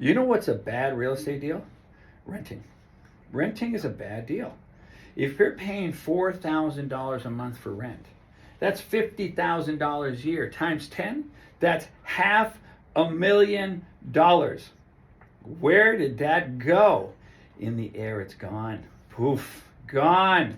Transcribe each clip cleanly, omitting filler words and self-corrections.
You know what's a bad real estate deal? Renting. Renting is a bad deal. If you're paying $4,000 a month for rent, that's $50,000 a year times 10. That's $500,000. Where did that go? In the air, it's gone. Poof, gone.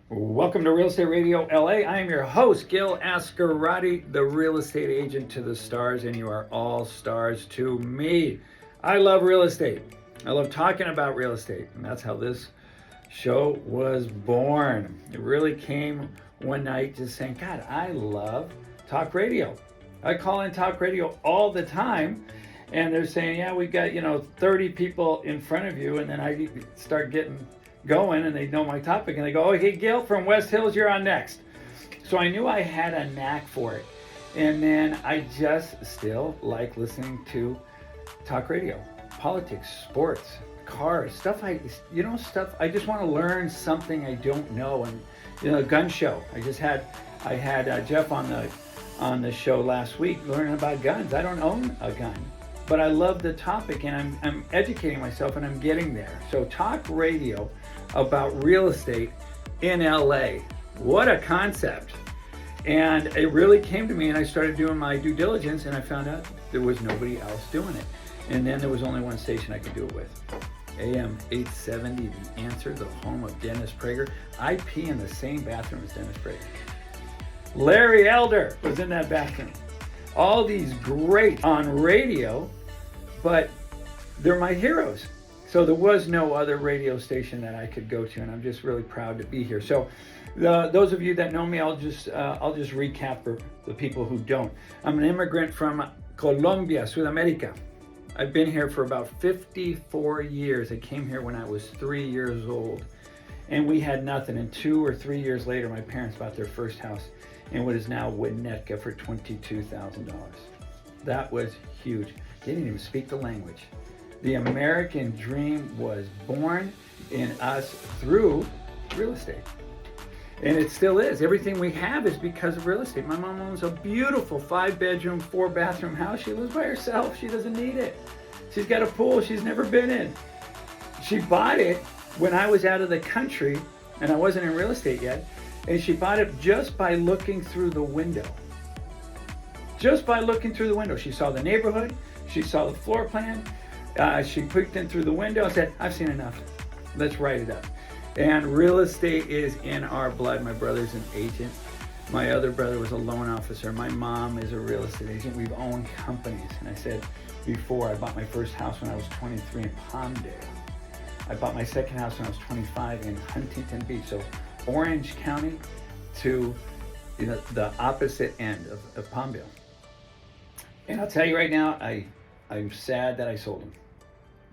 Welcome to Real Estate Radio LA. I am your host, Gil.Azcarate, the real estate agent to the stars, and you are all stars to me. I love real estate. I love talking about real estate, and that's how this show was born. It really came one night just saying, God, I love talk radio. I call in talk radio all the time, and they're saying, yeah, we got 30 people in front of you, and then I start getting going and they know my topic and they go, oh, hey, Gil from West Hills, you're on next. So I knew I had a knack for it. And then I just still like listening to talk radio, politics, sports, cars, stuff I just want to learn something I don't know. And a gun show. I had Jeff on the show last week learning about guns. I don't own a gun, but I love the topic and I'm educating myself and I'm getting there. So talk radio about real estate in LA. What a concept. And it really came to me and I started doing my due diligence and I found out there was nobody else doing it. And then there was only one station I could do it with. AM 870, The Answer, the home of Dennis Prager. I pee in the same bathroom as Dennis Prager. Larry Elder was in that bathroom. All these great on radio, but they're my heroes. So there was no other radio station that I could go to, and I'm just really proud to be here. So those of you that know me, I'll just recap for the people who don't. I'm an immigrant from Colombia, Sudamerica. I've been here for about 54 years. I came here when I was 3 years old, and we had nothing. And 2 or 3 years later, my parents bought their first house in what is now Winnetka for $22,000. That was huge. They didn't even speak the language. The American dream was born in us through real estate. And it still is. Everything we have is because of real estate. My mom owns a beautiful 5-bedroom, 4-bathroom house. She lives by herself. She doesn't need it. She's got a pool she's never been in. She bought it when I was out of the country and I wasn't in real estate yet. And she bought it just by looking through the window. Just by looking through the window. She saw the neighborhood. She saw the floor plan. She peeked in through the window and said, I've seen enough. Let's write it up. And real estate is in our blood. My brother's an agent. My other brother was a loan officer. My mom is a real estate agent. We've owned companies. And I said before, I bought my first house when I was 23 in Palmdale. I bought my second house when I was 25 in Huntington Beach. So Orange County to the opposite end of Palmdale. And I'll tell you right now, I'm sad that I sold them.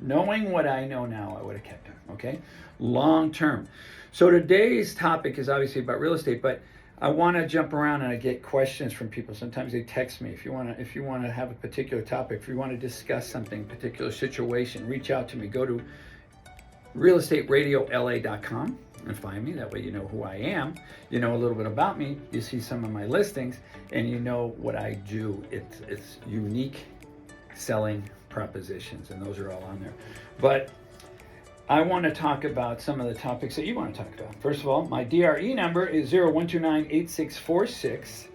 Knowing what I know now, I would have kept them, okay? Long term. So today's topic is obviously about real estate, but I want to jump around and I get questions from people. Sometimes they text me. If you want to have a particular topic, if you want to discuss something, particular situation, reach out to me. Go to realestateradiola.com and find me. That way you know who I am. You know a little bit about me. You see some of my listings and you know what I do. It's unique selling propositions, and those are all on there. But I want to talk about some of the topics that you want to talk about. First of all, my DRE number is 0129-8646.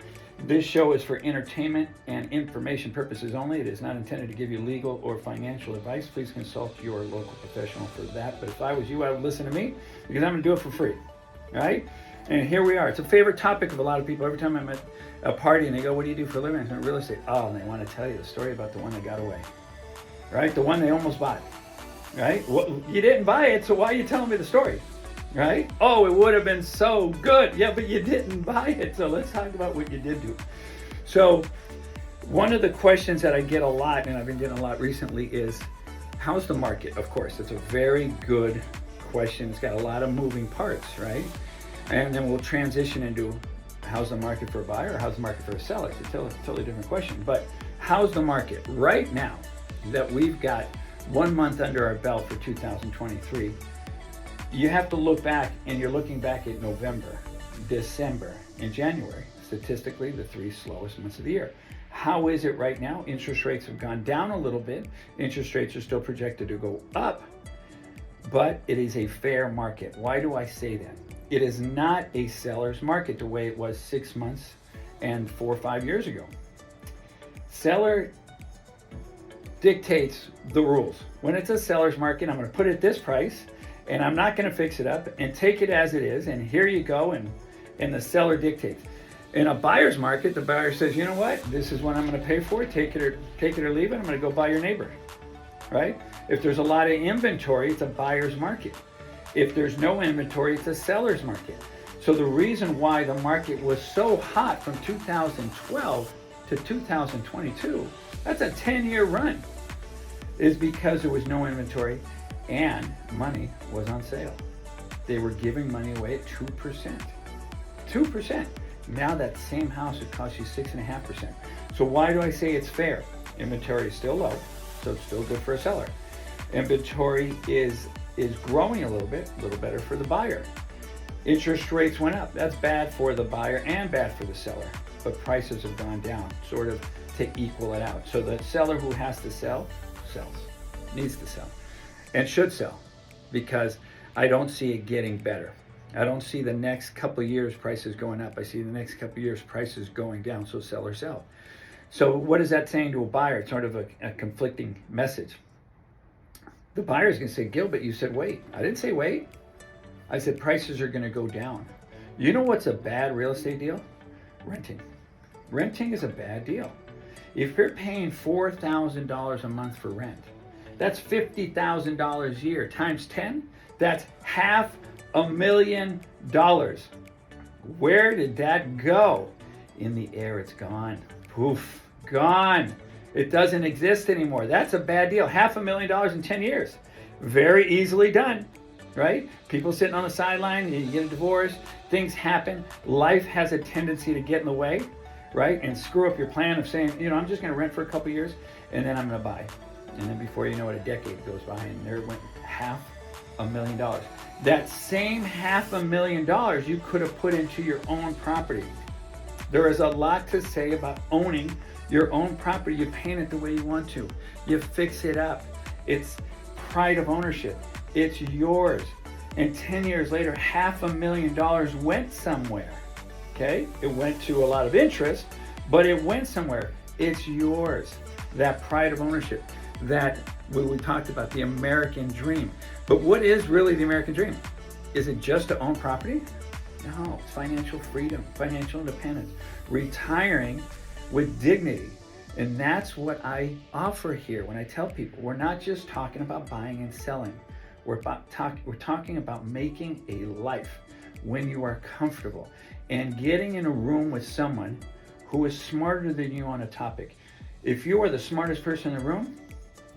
This show is for entertainment and information purposes only. It is not intended to give you legal or financial advice. Please consult your local professional for that. But if I was you, I would listen to me because I'm going to do it for free. All right? And here we are. It's a favorite topic of a lot of people. Every time I'm at a party and they go, what do you do for a living? I say, real estate. Oh, and they want to tell you the story about the one that got away. Right? The one they almost bought. Right? Well, you didn't buy it, so why are you telling me the story? Right? Oh, it would have been so good. Yeah, but you didn't buy it. So let's talk about what you did do. So one of the questions that I get a lot, and I've been getting a lot recently, is how's the market? Of course, it's a very good question. It's got a lot of moving parts, right? And then we'll transition into how's the market for a buyer or how's the market for a seller? It's a totally different question. But how's the market right now? that we've got 1 month under our belt for 2023, you have to look back, and you're looking back at November, December, and January, statistically the 3 slowest months of the year. How is it right now? Interest rates have gone down a little bit. Interest rates are still projected to go up, but it is a fair market. Why do I say that? It is not a seller's market the way it was 6 months and 4 or 5 years ago. Seller dictates the rules. When it's a seller's market, I'm going to put it at this price, and I'm not going to fix it up, and take it as it is, and here you go, and the seller dictates. In a buyer's market, the buyer says, you know what, this is what I'm going to pay for it, take it or leave it, I'm going to go buy your neighbor, right? If there's a lot of inventory, it's a buyer's market. If there's no inventory, it's a seller's market. So the reason why the market was so hot from 2012 to 2022, that's a 10-year run, is because there was no inventory and money was on sale. They were giving money away at 2%. 2%. Now that same house would cost you 6.5%. So why do I say it's fair? Inventory is still low, so it's still good for a seller. Inventory is growing a little bit, a little better for the buyer. Interest rates went up. That's bad for the buyer and bad for the seller. But prices have gone down, sort of to equal it out. So the seller who has to sell, sells, needs to sell, and should sell, because I don't see it getting better. I don't see the next couple of years prices going up. I see the next couple of years prices going down, so seller sell. So what is that saying to a buyer? It's sort of a conflicting message. The buyer's going to say, Gil, but you said wait. I didn't say wait. I said prices are going to go down. You know what's a bad real estate deal? Renting. Renting is a bad deal. If you're paying $4,000 a month for rent, that's $50,000 a year times 10. That's $500,000. Where did that go? In the air, it's gone. Poof, gone. It doesn't exist anymore. That's a bad deal. $500,000 in 10 years. Very easily done, right? People sitting on the sideline, you get a divorce, things happen. Life has a tendency to get in the way, right? And screw up your plan of saying, you know, I'm just going to rent for a couple years and then I'm going to buy. And then before you know it, a decade goes by and there went $500,000. That same $500,000 you could have put into your own property. There is a lot to say about owning your own property. You paint it the way you want to. You fix it up. It's pride of ownership. It's yours. And 10 years later, $500,000 went somewhere. Okay? It went to a lot of interest, but it went somewhere. It's yours. That pride of ownership. That what we talked about, the American dream. But what is really the American dream? Is it just to own property? No, it's financial freedom, financial independence, retiring with dignity. And that's what I offer here when I tell people, we're not just talking about buying and selling. We're talking about making a life when you are comfortable and getting in a room with someone who is smarter than you on a topic. If you are the smartest person in the room,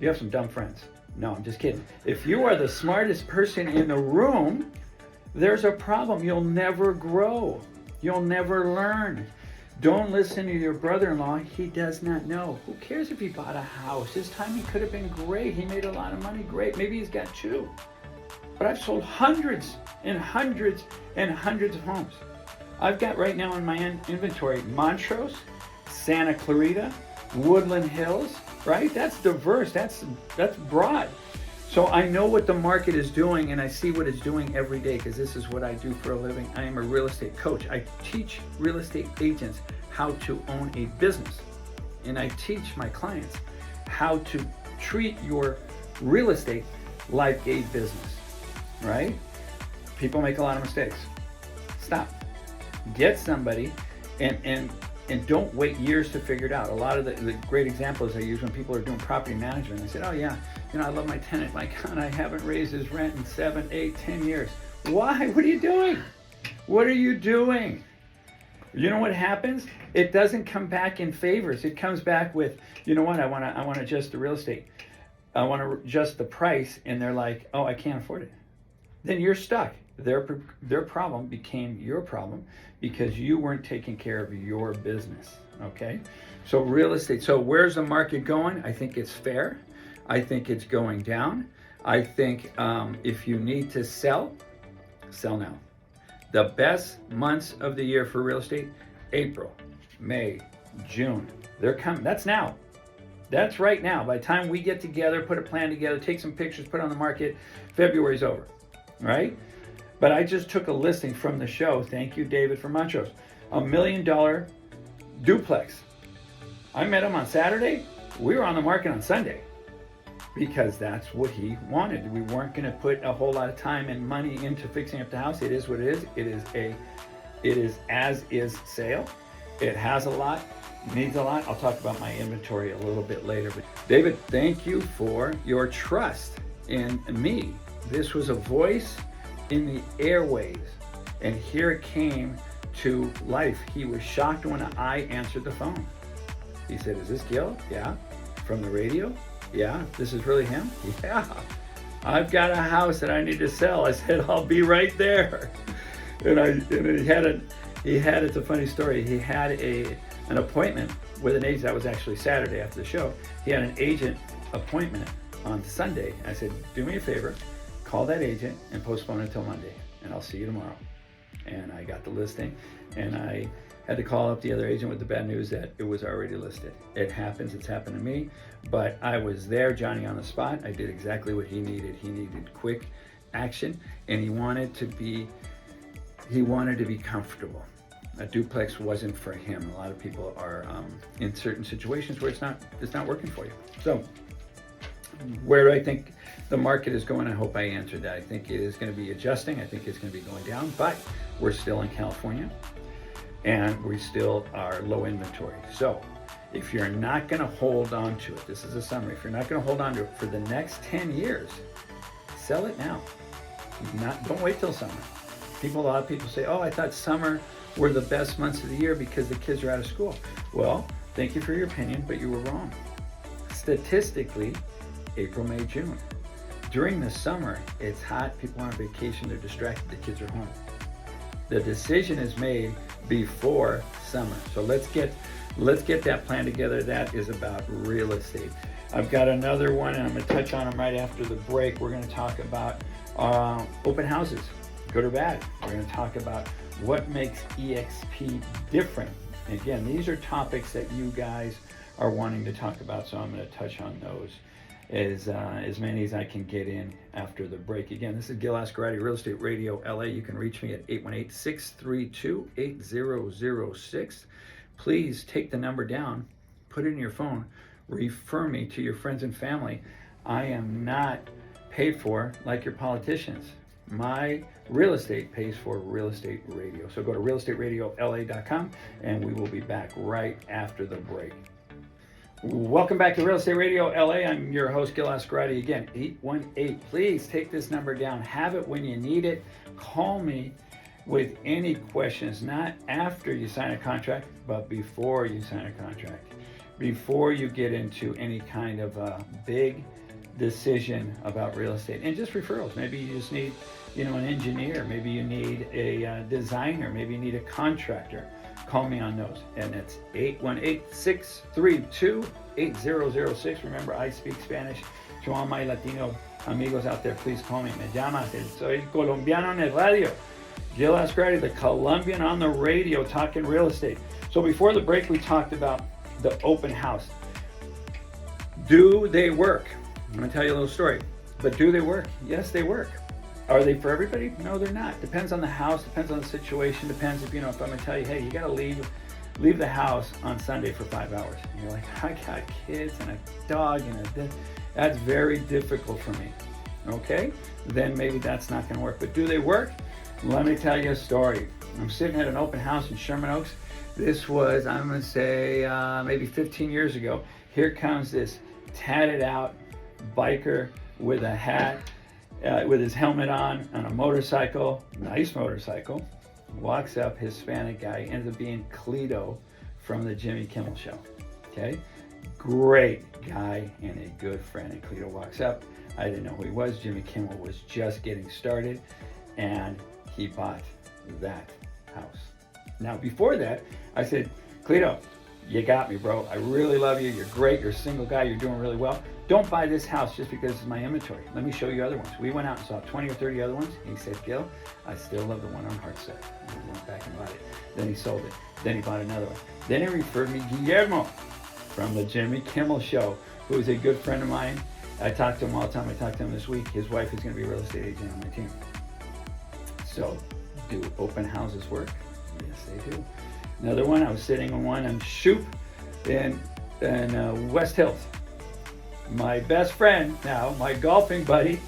you have some dumb friends. No, I'm just kidding. If you are the smartest person in the room, there's a problem. You'll never grow. You'll never learn. Don't listen to your brother-in-law. He does not know. Who cares if he bought a house? His timing could have been great. He made a lot of money. Great. Maybe he's got 2. But I've sold hundreds and hundreds and hundreds of homes. I've got right now in my inventory Montrose, Santa Clarita, Woodland Hills, right? That's diverse. That's broad. So I know what the market is doing, and I see what it's doing every day because this is what I do for a living. I am a real estate coach. I teach real estate agents how to own a business, and I teach my clients how to treat your real estate like a business, right? People make a lot of mistakes. Stop. Get somebody and don't wait years to figure it out. A lot of the great examples I use when people are doing property management, they said, oh yeah, you know, I love my tenant. My God, I haven't raised his rent in 7, 8, 10 years. Why? What are you doing? What are you doing? You know what happens? It doesn't come back in favors. It comes back with, you know what, I want to adjust the real estate. I want to adjust the price, and they're like, oh, I can't afford it. Then you're stuck. Their problem became your problem because you weren't taking care of your business. Okay, so real estate. So where's the market going? I think it's fair. I think it's going down. I think if you need to sell, sell now. The best months of the year for real estate: April, May, June. They're coming. That's now. That's right now. By the time we get together, put a plan together, take some pictures, put it on the market, February's over, right? But I just took a listing from the show. Thank you, David from Montrose. $1 million duplex. I met him on Saturday. We were on the market on Sunday because that's what he wanted. We weren't going to put a whole lot of time and money into fixing up the house. It is what it is. It is as is sale. It has a lot. Needs a lot. I'll talk about my inventory a little bit later. But David, thank you for your trust in me. This was a voice in the airwaves, and here it came to life. He was shocked when I answered the phone. He said, "Is this Gil?" "Yeah." "From the radio?" "Yeah." "This is really him?" "Yeah." "I've got a house that I need to sell." I said, "I'll be right there." And he had it's a funny story. He had an appointment with an agent. That was actually Saturday after the show. He had an agent appointment on Sunday. I said, "Do me a favor, call that agent and postpone it until Monday, and I'll see you tomorrow." And I got the listing, and I had to call up the other agent with the bad news that it was already listed. It happens. It's happened to me, but I was there, Johnny on the spot. I did exactly what he needed. He needed quick action, and he wanted to be comfortable. A duplex wasn't for him. A lot of people are in certain situations where it's not working for you. So where do I think the market is going? I hope I answered that. I think it is going to be adjusting. I think it's going to be going down, but we're still in California and we still are low inventory. So if you're not going to hold on to it, this is a summary. If you're not going to hold on to it for the next 10 years, sell it now. Don't wait till summer. A lot of people say, "Oh, I thought summer were the best months of the year because the kids are out of school." Well, thank you for your opinion, but you were wrong. Statistically, April, May, June. During the summer, it's hot, people are on vacation, they're distracted, the kids are home. The decision is made before summer. So let's get that plan together. That is about real estate. I've got another one, and I'm going to touch on them right after the break. We're going to talk about open houses, good or bad. We're going to talk about what makes eXp different. And again, these are topics that you guys are wanting to talk about, so I'm going to touch on those as many as I can get in after the break. Again, this is Gil.Azcarate, Real Estate Radio LA. You can reach me at 818-632-8006. Please take the number down, put it in your phone, refer me to your friends and family. I am not paid for like your politicians. My real estate pays for real estate radio. So go to realestateradiola.com and we will be back right after the break. Welcome back to Real Estate Radio LA. I'm your host, Gil.Azcarate. Again, 818. Please take this number down. Have it when you need it. Call me with any questions, not after you sign a contract, but before you sign a contract. Before you get into any kind of a big decision about real estate. And just referrals. Maybe you just need, an engineer. Maybe you need a designer. Maybe you need a contractor. Call me on those, and it's 818-632-8006. Remember, I speak Spanish. To all my Latino amigos out there, please call me. Me llamas. Soy colombiano en el radio. Gil.Azcarate, the Colombian on the radio, talking real estate. So before the break, we talked about the open house. Do they work? I'm going to tell you a little story. But do they work? Yes, they work. Are they for everybody? No, they're not. Depends on the house, depends on the situation, depends if I'm going to tell you, hey, you got to leave the house on Sunday for 5 hours. And you're like, I got kids and a dog and that's very difficult for me. Okay? Then maybe that's not going to work. But do they work? Let me tell you a story. I'm sitting at an open house in Sherman Oaks. This was, I'm going to say, maybe 15 years ago. Here comes this tatted out biker with a hat, with his helmet on a motorcycle, nice motorcycle, walks up, Hispanic guy, ends up being Cleto from the Jimmy Kimmel Show. Okay? Great guy and a good friend. And Cleto walks up. I didn't know who he was. Jimmy Kimmel was just getting started. and he bought that house. Now, before that, I said, Cleto, you got me, bro. I really love you. You're great. You're a single guy. You're doing really well. Don't buy this house just because it's my inventory. Let me show you other ones. We went out and saw 20 or 30 other ones. And he said, Gil, I still love the one on Hartside. And he went back and bought it. Then he sold it. Then he bought another one. Then he referred me Guillermo from the Jimmy Kimmel Show, who is a good friend of mine. I talk to him all the time. I talked to him this week. His wife is going to be a real estate agent on my team. So, do open houses work? Yes, they do. Another one, I was sitting on one on Shoop in West Hills. My best friend now, my golfing buddy,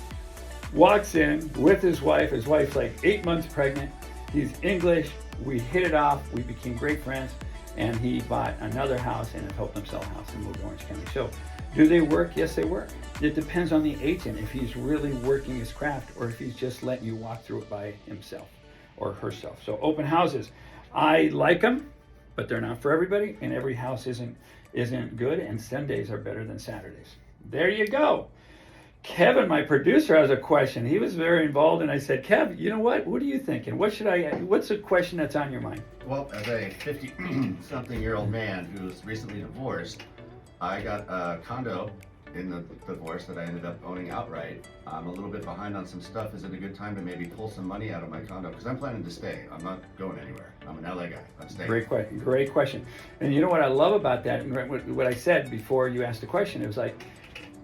walks in with his wife. His wife's like 8 months pregnant. He's English. We hit it off. We became great friends. And he bought another house and helped him sell a house and moved to Orange County. So, do they work? Yes, they work. It depends on the agent, if he's really working his craft or if he's just letting you walk through it by himself or herself. So, open houses, I like them, but they're not for everybody, and every house isn't good, and Sundays are better than Saturdays. There you go. Kevin, my producer, has a question. He was very involved, and I said, Kev, you know what? What are you thinking? What's a question that's on your mind? Well, as a 50-something-year-old man who's recently divorced, I got a condo in the divorce that I ended up owning outright. I'm a little bit behind on some stuff. Is it a good time to maybe pull some money out of my condo? Because I'm planning to stay. I'm not going anywhere. I'm an LA guy. I'm staying. Great question. And you know what I love about that, and what I said before you asked the question, it was like,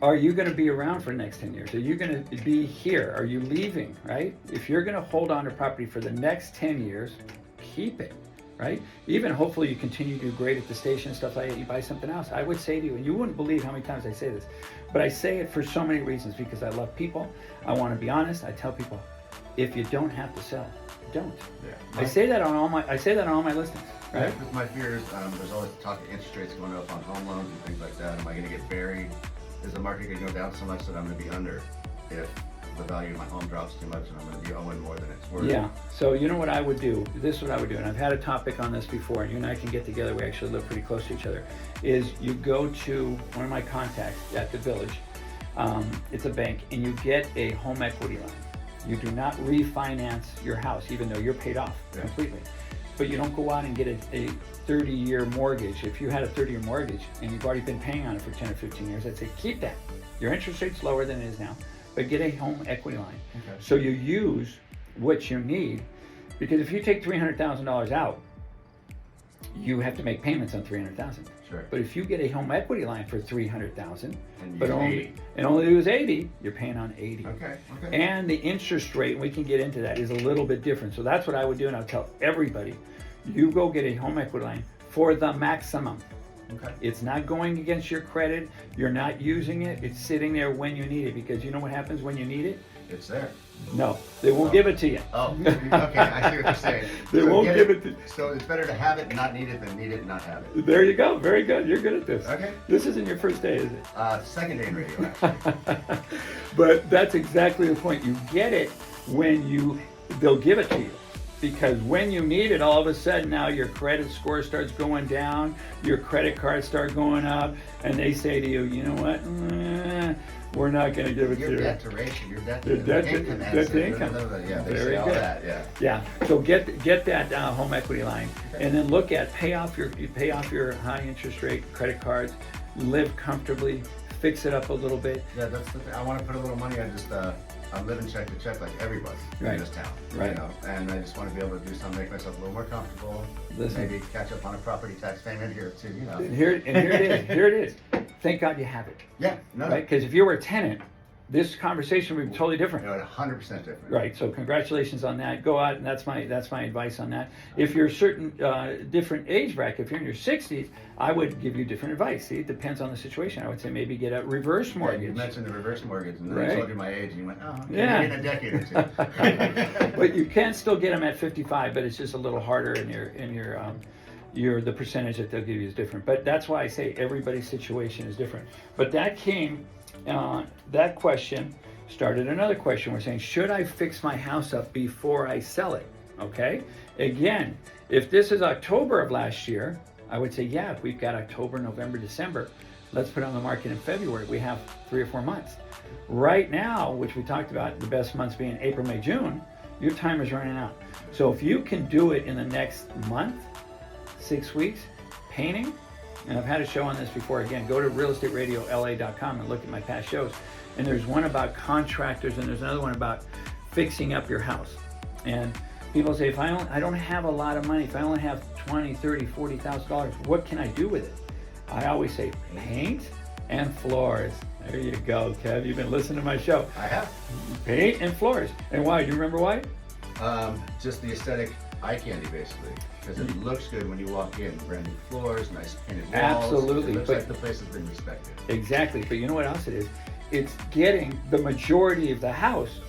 are you going to be around for the next 10 years? Are you going to be here? Are you leaving, right? If you're going to hold on to property for the next 10 years, keep it, right? Even hopefully you continue to do great at the station and stuff like that, you buy something else. I would say to you, and you wouldn't believe how many times I say this, but I say it for so many reasons, because I love people. I want to be honest. I tell people, if you don't have to sell, don't. Yeah. I say that on all my listings, right? Yeah, with my fears, there's always talk of interest rates going up on home loans and things like that. Am I going to get buried? Is the market going to go down so much that I'm going to be under if the value of my home drops too much and I'm going to be owing more than it's worth? Yeah, so you know what I would do? This is what I would do, and I've had a topic on this before, and you and I can get together, we actually live pretty close to each other, is you go to one of my contacts at the Village, it's a bank, and you get a home equity line. You do not refinance your house, even though you're paid off completely. But you don't go out and get a 30-year mortgage. If you had a 30-year mortgage and you've already been paying on it for 10 or 15 years, I'd say keep that. Your interest rate's lower than it is now, but get a home equity line. Okay. So you use what you need, because if you take $300,000 out, you have to make payments on $300,000. Sure. But if you get a home equity line for $300,000, but only use 80, you're paying on 80. Okay. And the interest rate, and we can get into that, is a little bit different. So that's what I would do, and I'll tell everybody, you go get a home equity line for the maximum. Okay. It's not going against your credit. You're not using it. It's sitting there when you need it, because you know what happens when you need it? It's there. No, they won't give it to you. Oh, okay, I see what you're saying. They won't give it to you. So it's better to have it and not need it than need it and not have it. There you go. Very good. You're good at this. Okay. This isn't your first day, is it? Second day in radio, actually. But that's exactly the point. You get it when they'll give it to you. Because when you need it, all of a sudden now your credit score starts going down, your credit cards start going up, and they say to you, you know what? We're not going to give it to you. Your debt to ratio, your debt to income. Debt to income. Yeah, they say all that. Yeah. So get that home equity line, and then look at pay off your high interest rate credit cards, live comfortably, fix it up a little bit. Yeah, that's the thing. I want to put a little money. I'm living check to check like everybody in this town. Right. You know, and I just want to be able to do something, make myself a little more comfortable. Listen. Maybe catch up on a property tax payment here too. You know. Here it is. Here it is. Thank God you have it. Yeah. No. Right. Because if you were a tenant, this conversation would be totally different. 100% different. Right. So congratulations on that. Go out, and that's my advice on that. If you're a certain different age bracket, if you're in your 60s, I would give you different advice. See, it depends on the situation. I would say maybe get a reverse mortgage. Yeah, you mentioned the reverse mortgage, and then right. I told you my age, and you went, oh, okay, yeah, maybe in a decade or two. But you can still get them at 55, but it's just a little harder in your the percentage that they'll give you is different. But that's why I say everybody's situation is different. But that came. That question started another question. We're saying, should I fix my house up before I sell it? Okay. Again, if this is October of last year, I would say, yeah, if we've got October, November, December, let's put it on the market in February. We have 3 or 4 months. Right now, which we talked about, the best months being April, May, June, Your time is running out. So if you can do it in the next month, 6 weeks, painting, and I've had a show on this before. Again, go to realestateradiola.com and look at my past shows. And there's one about contractors, and there's another one about fixing up your house. And people say, I don't have a lot of money, if I only have $20, $30, $40,000, what can I do with it? I always say paint and floors. There you go, Kev. You've been listening to my show. I have. Paint and floors. And why? Do you remember why? Just the aesthetic eye candy, basically. Because it looks good when you walk in. Brand new floors, nice painted walls. Absolutely. It looks like the place has been respected. Exactly. But you know what else it is? It's getting the majority of the house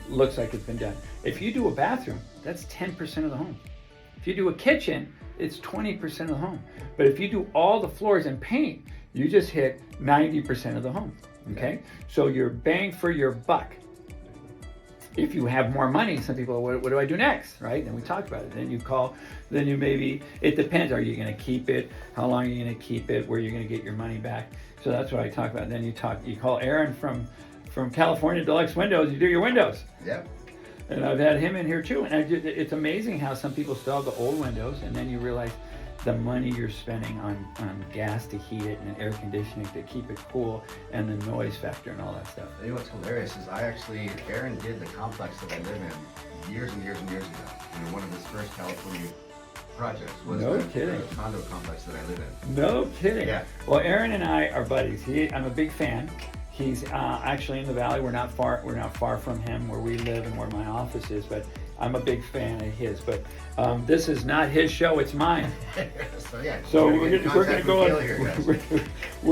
looks like it's been done. If you do a bathroom, that's 10% of the home. If you do a kitchen, it's 20% of the home. But if you do all the floors and paint, you just hit 90% of the home. Okay? So you're bang for your buck. If you have more money, some people, what do I do next, right? And we talked about it. Then you call, then you maybe, it depends. Are you going to keep it? How long are you going to keep it? Where are you going to get your money back? So that's what I talk about. Then you call Aaron from California Deluxe Windows. You do your windows. Yep. And I've had him in here too. And it's amazing how some people still have the old windows, and then you realize the money you're spending on gas to heat it and air conditioning to keep it cool, and the noise factor and all that stuff. You know what's hilarious is Aaron did the complex that I live in years and years and years ago. One of his first California projects was the condo complex that I live in. No kidding. Yeah. Well, Aaron and I are buddies. I'm a big fan. He's actually in the valley. We're not far from him where we live and where my office is, but I'm a big fan of his. But this is not his show; it's mine. So we're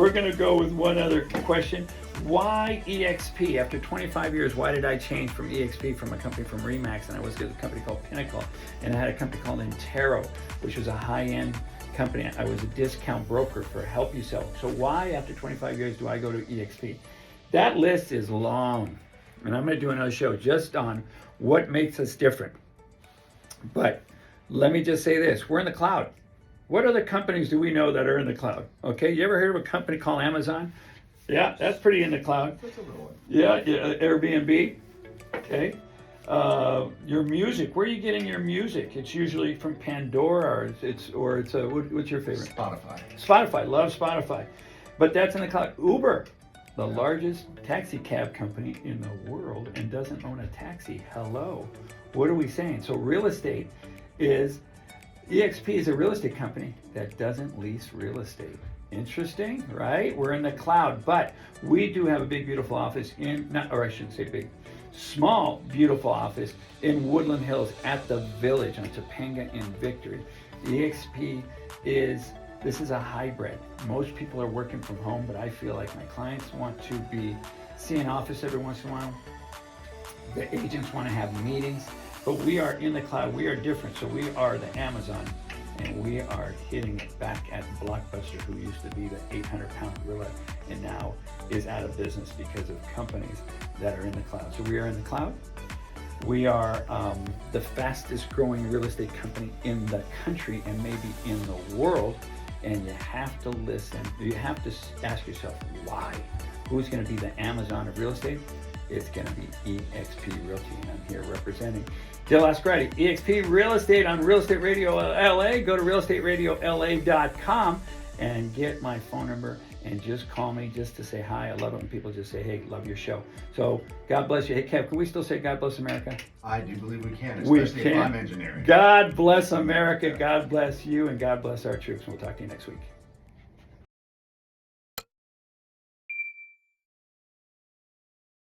gonna go with one other question. Why eXp? After 25 years, why did I change from eXp from a company from Remax, and I was with a company called Pinnacle, and I had a company called Intero, which was a high-end company. I was a discount broker for Help You Sell. So why, after 25 years, do I go to eXp? That list is long, and I'm going to do another show just on what makes us different. But let me just say this: we're in the cloud. What other companies do we know that are in the cloud? Okay, you ever heard of a company called Amazon? Yeah, that's pretty in the cloud. That's a little one. Yeah, Airbnb. Okay. Your music. Where are you getting your music? It's usually from Pandora, or it's what's your favorite? Spotify. Spotify. Love Spotify. But that's in the cloud. Uber, the largest taxi cab company in the world, and doesn't own a taxi. Hello. What are we saying? So real estate is, eXp is a real estate company that doesn't lease real estate. Interesting, right? We're in the cloud, but we do have a big, beautiful office I shouldn't say big, small, beautiful office in Woodland Hills at the Village on Topanga and Victory. eXp this is a hybrid. Most people are working from home, but I feel like my clients want to see an office every once in a while. The agents want to have meetings, but we are in the cloud. We are different. So we are the Amazon, and we are hitting it back at Blockbuster, who used to be the 800-pound gorilla and now is out of business because of companies that are in the cloud. So we are in the cloud. We are the fastest growing real estate company in the country and maybe in the world. And you have to listen. You have to ask yourself, why? Who's going to be the Amazon of real estate? It's going to be eXp Realty, and I'm here representing Gil.Azcarate, eXp Real Estate on Real Estate Radio LA. Go to realestateradiola.com and get my phone number and just call me just to say hi. I love it when people just say, hey, love your show. So God bless you. Hey, Kev, can we still say God bless America? I do believe we can, especially if I'm engineering. God bless America. God bless you, and God bless our troops. We'll talk to you next week.